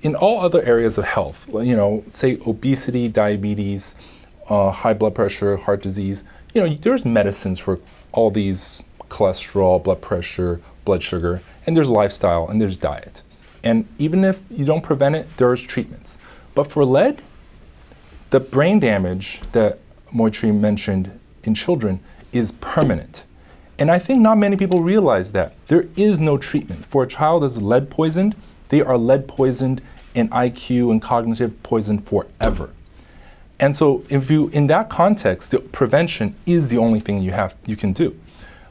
in all other areas of health, say obesity, diabetes, high blood pressure, heart disease, there's medicines for all these cholesterol, blood pressure, blood sugar, and there's lifestyle and there's diet. And even if you don't prevent it, there's treatments. But for lead, the brain damage that Moitri mentioned in children is permanent. And I think not many people realize that. There is no treatment. For a child that's lead poisoned, they are lead poisoned and IQ and cognitive poisoned forever. And so in that context, the prevention is the only thing you can do.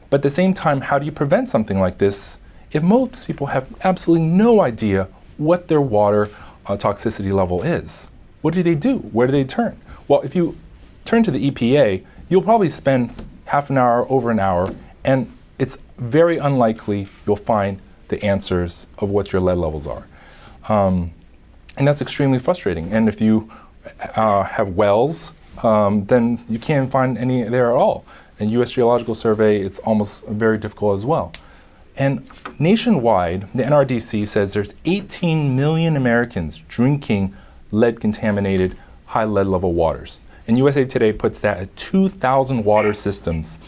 But at the same time, how do you prevent something like this if most people have absolutely no idea what their water toxicity level is? What do they do? Where do they turn? Well, if you turn to the EPA, you'll probably spend half an hour, over an hour, and it's very unlikely you'll find the answers of what your lead levels are. And that's extremely frustrating. And if you have wells, then you can't find any there at all. In U.S. Geological Survey, it's almost very difficult as well. And nationwide, the NRDC says there's 18 million Americans drinking lead-contaminated, high lead level waters. And USA Today puts that at 2,000 water systems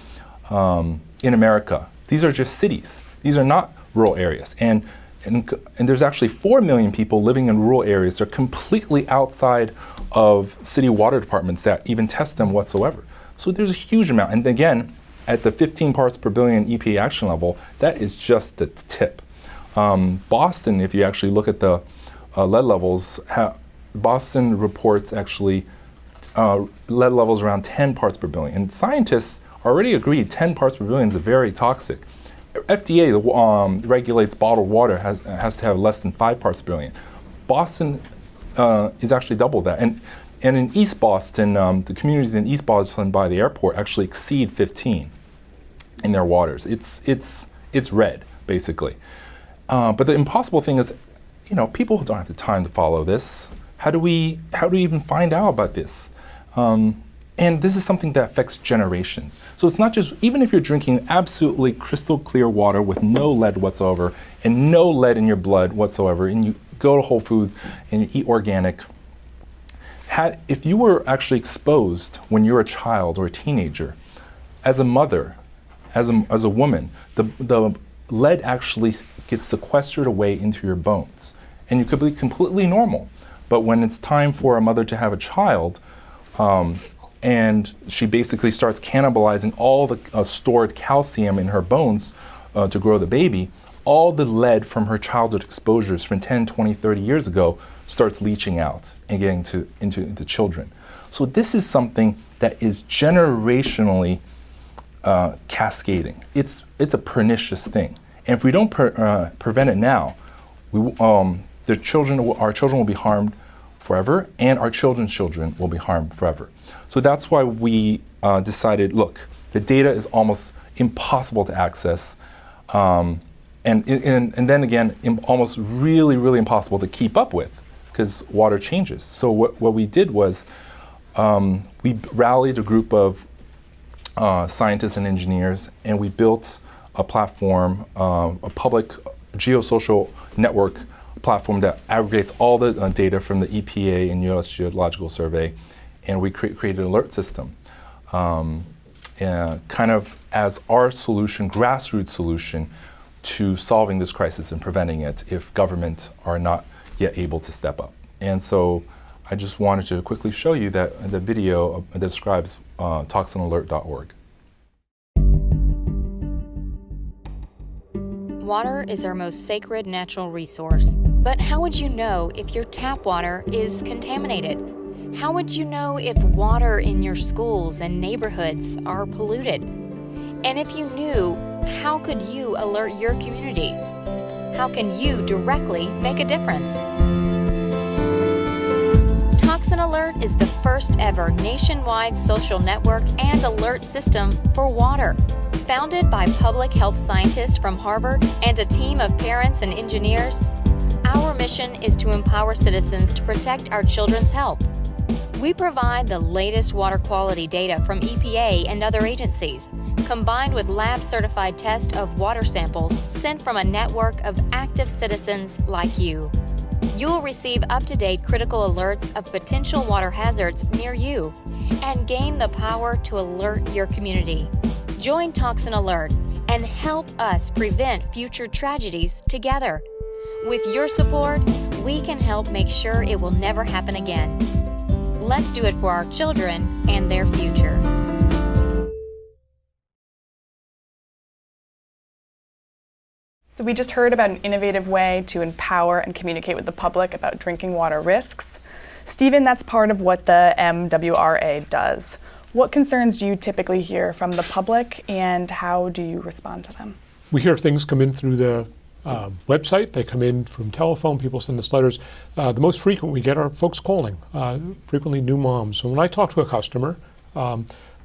in America. These are just cities. These are not rural areas. And there's actually 4 million people living in rural areas that are completely outside of city water departments that even test them whatsoever. So there's a huge amount. And again, at the 15 parts per billion EPA action level, that is just the tip. Boston, if you actually look at the lead levels, Boston reports actually lead levels around 10 parts per billion. And scientists already agreed 10 parts per billion is very toxic. FDA regulates bottled water has to have less than 5 parts per billion. Boston is actually double that. And in East Boston, the communities in East Boston by the airport actually exceed 15 in their waters. It's red, basically. But the impossible thing is, people don't have the time to follow this. How do we even find out about this? And this is something that affects generations. So it's not just, even if you're drinking absolutely crystal clear water with no lead whatsoever and no lead in your blood whatsoever, and you go to Whole Foods and you eat organic, if you were actually exposed when you're a child or a teenager, as a mother, as a woman, the lead actually gets sequestered away into your bones. And you could be completely normal. But when it's time for a mother to have a child, and she basically starts cannibalizing all the stored calcium in her bones to grow the baby, all the lead from her childhood exposures from 10, 20, 30 years ago starts leaching out and getting into the children. So this is something that is generationally cascading. It's a pernicious thing. And if we don't prevent it now, our children will be harmed forever, and our children's children will be harmed forever. So that's why we decided, look, the data is almost impossible to access, and then again, almost really, really impossible to keep up with, because water changes. So what we did was, we rallied a group of scientists and engineers, and we built a platform, a public geosocial network platform that aggregates all the data from the EPA and U.S. Geological Survey, and we created an alert system, kind of as our solution, grassroots solution, to solving this crisis and preventing it if governments are not yet able to step up. And so I just wanted to quickly show you that the video describes toxinalert.org. Water is our most sacred natural resource. But how would you know if your tap water is contaminated? How would you know if water in your schools and neighborhoods are polluted? And if you knew, how could you alert your community? How can you directly make a difference? Toxin Alert is the first ever nationwide social network and alert system for water. Founded by public health scientists from Harvard and a team of parents and engineers, our mission is to empower citizens to protect our children's health. We provide the latest water quality data from EPA and other agencies, combined with lab-certified tests of water samples sent from a network of active citizens like you. You'll receive up-to-date critical alerts of potential water hazards near you and gain the power to alert your community. Join Toxin Alert and help us prevent future tragedies together. With your support, we can help make sure it will never happen again. Let's do it for our children and their future. So we just heard about an innovative way to empower and communicate with the public about drinking water risks. Stephen, that's part of what the MWRA does. What concerns do you typically hear from the public, and how do you respond to them? We hear things come in through the website. They come in from telephone. People send us letters. The most frequent we get are folks calling, frequently new moms. So when I talk to a customer, I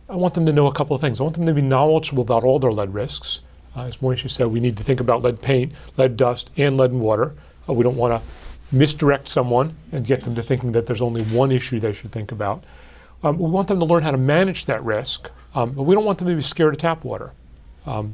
want them to know a couple of things. I want them to be knowledgeable about all their lead risks. As Moishe said, we need to think about lead paint, lead dust, and lead in water. We don't want to misdirect someone and get them to thinking that there's only one issue they should think about. We want them to learn how to manage that risk, but we don't want them to be scared of tap water.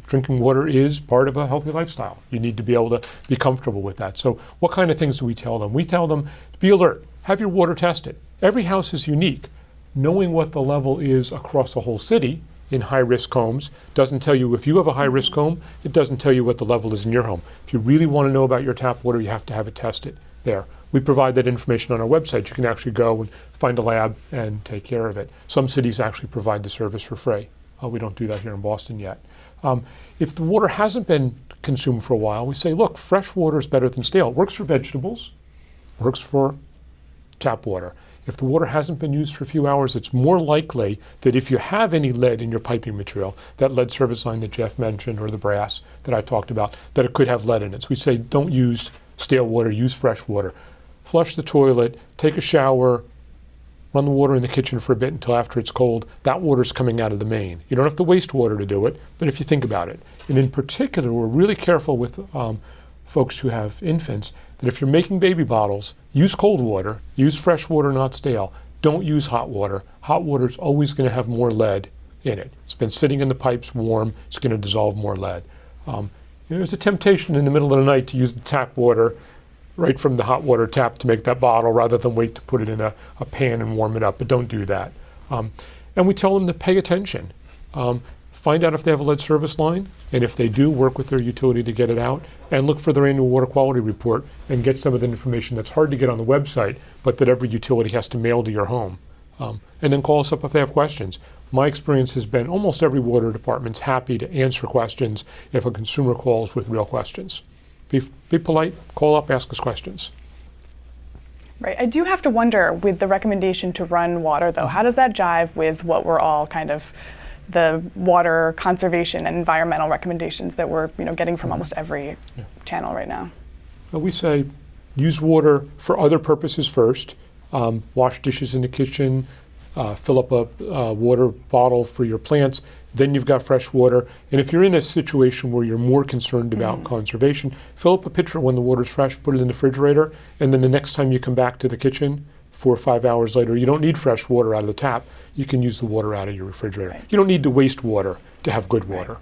Drinking water is part of a healthy lifestyle. You need to be able to be comfortable with that. So what kind of things do we tell them? We tell them, be alert, have your water tested. Every house is unique. Knowing what the level is across the whole city in high-risk homes doesn't tell you if you have a high-risk home, it doesn't tell you what the level is in your home. If you really want to know about your tap water, you have to have it tested there. We provide that information on our website. You can actually go and find a lab and take care of it. Some cities actually provide the service for free. We don't do that here in Boston yet. If the water hasn't been consumed for a while, we say, look, fresh water is better than stale. It works for vegetables, works for tap water. If the water hasn't been used for a few hours, it's more likely that if you have any lead in your piping material, that lead service line that Jeff mentioned or the brass that I talked about, that it could have lead in it. So we say don't use stale water, use fresh water. Flush the toilet, take a shower, run the water in the kitchen for a bit until after it's cold. That water's coming out of the main. You don't have to waste water to do it, but if you think about it. And in particular, we're really careful with folks who have infants that if you're making baby bottles, use cold water, use fresh water, not stale. Don't use hot water. Hot water is always going to have more lead in it. It's been sitting in the pipes warm. It's going to dissolve more lead. There's a temptation in the middle of the night to use the tap water right from the hot water tap to make that bottle rather than wait to put it in a pan and warm it up, but don't do that. And we tell them to pay attention. Find out if they have a lead service line, and if they do, work with their utility to get it out, and look for their annual water quality report and get some of the information that's hard to get on the website, but that every utility has to mail to your home. And then call us up if they have questions. My experience has been almost every water department's happy to answer questions if a consumer calls with real questions. Be polite, call up, ask us questions. Right. I do have to wonder, with the recommendation to run water, though, how does that jive with what we're all kind of the water conservation and environmental recommendations that we're getting from almost every channel right now? Well, we say use water for other purposes first. Wash dishes in the kitchen, fill up a water bottle for your plants. Then you've got fresh water. And if you're in a situation where you're more concerned about conservation, fill up a pitcher when the water's fresh, put it in the refrigerator, and then the next time you come back to the kitchen, 4 or 5 hours later, you don't need fresh water out of the tap. You can use the water out of your refrigerator. Right. You don't need to waste water to have good water.